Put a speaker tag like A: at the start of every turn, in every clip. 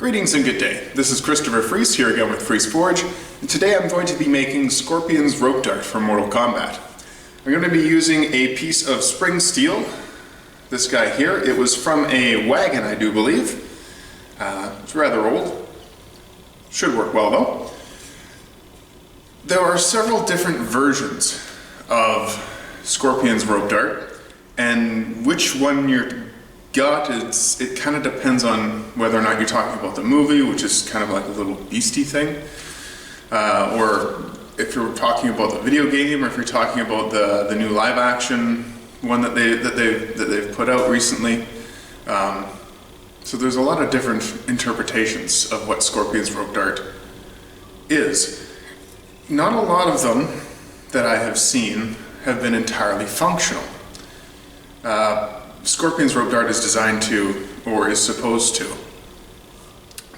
A: Greetings and good day. This is Christopher Freese here again with Freese Forge, and today I'm going to be making Scorpion's rope dart for Mortal Kombat. I'm going to be using a piece of spring steel, this guy here. It was from a wagon, I do believe. It's rather old. Should work well though. There are several different versions of Scorpion's rope dart, and which one you're got, it kind of depends on whether or not you're talking about the movie, which is kind of like a little beastie thing, or if you're talking about the video game, or if you're talking about the new live action one that they've put out recently. So there's a lot of different interpretations of what Scorpion's rope dart is. Not a lot of them that I have seen have been entirely functional. Scorpion's rope dart is designed to, or is supposed to,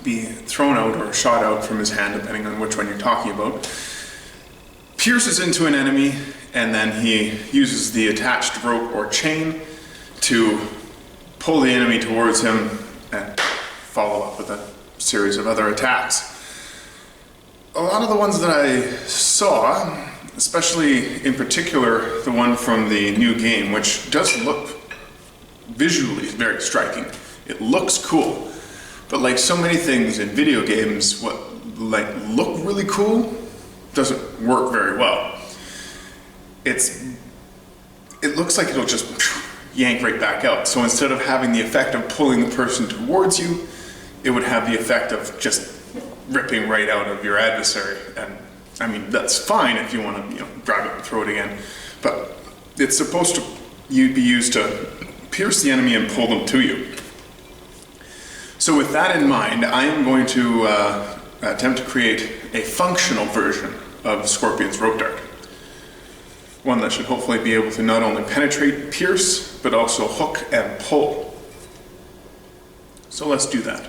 A: be thrown out or shot out from his hand, depending on which one you're talking about, pierces into an enemy, and then he uses the attached rope or chain to pull the enemy towards him and follow up with a series of other attacks. A lot of the ones that I saw, especially in particular the one from the new game, which does look visually very striking. It looks cool, but like so many things in video games, what look really cool doesn't work very well. It looks like it'll just yank right back out. So instead of having the effect of pulling the person towards you, it would have the effect of just ripping right out of your adversary. And I mean, that's fine if you want to, grab it and throw it again, but it's supposed to be used to pierce the enemy and pull them to you. So with that in mind, I am going to attempt to create a functional version of Scorpion's rope dart. One that should hopefully be able to not only penetrate, pierce, but also hook and pull. So let's do that.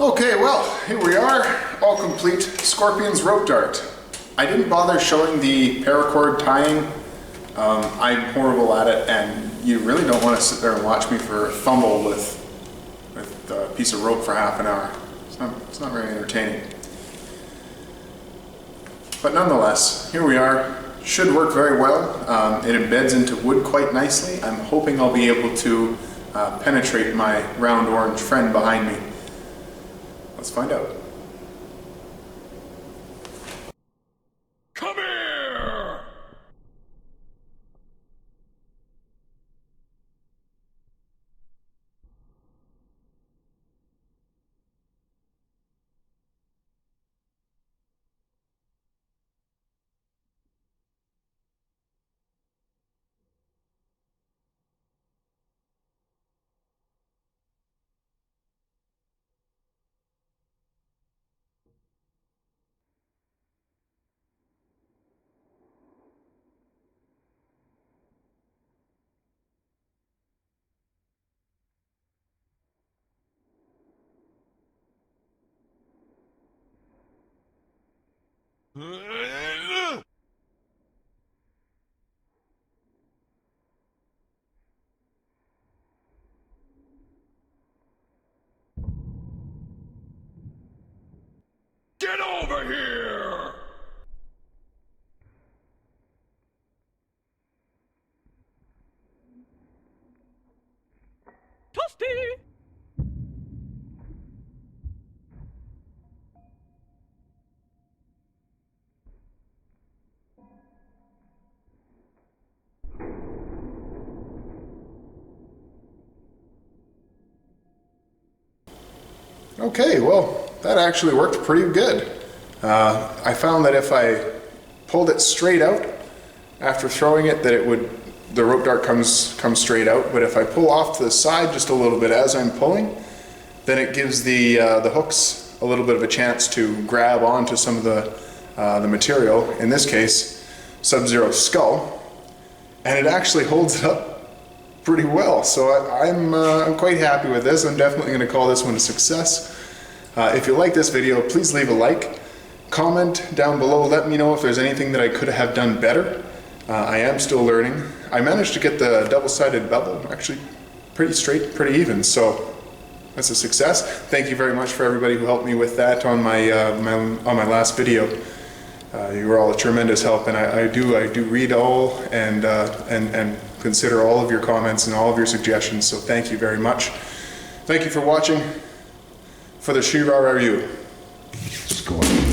A: Okay, well, here we are, all complete. Scorpion's rope dart. I didn't bother showing the paracord tying. I'm horrible at it, and you really don't want to sit there and watch me fumble with a piece of rope for half an hour. It's not very entertaining. But nonetheless, here we are. Should work very well. It embeds into wood quite nicely. I'm hoping I'll be able to penetrate my round orange friend behind me. Let's find out.
B: Come here! Get over here! Toasty!
A: Okay, well, that actually worked pretty good. I found that if I pulled it straight out after throwing it, that the rope dart comes straight out. But if I pull off to the side just a little bit as I'm pulling, then it gives the hooks a little bit of a chance to grab onto some of the material. In this case, Sub-Zero's skull, and it actually holds it up pretty well. So I'm quite happy with this. I'm definitely going to call this one a success. If you like this video, please leave a like. Comment down below, let me know if there's anything that I could have done better. I am still learning. I managed to get the double-sided bevel actually pretty straight, pretty even, so that's a success. Thank you very much for everybody who helped me with that on my on my last video. You were all a tremendous help, and I do read all and consider all of your comments and all of your suggestions, so thank you very much. Thank you for watching. For the She-Ra review. Score.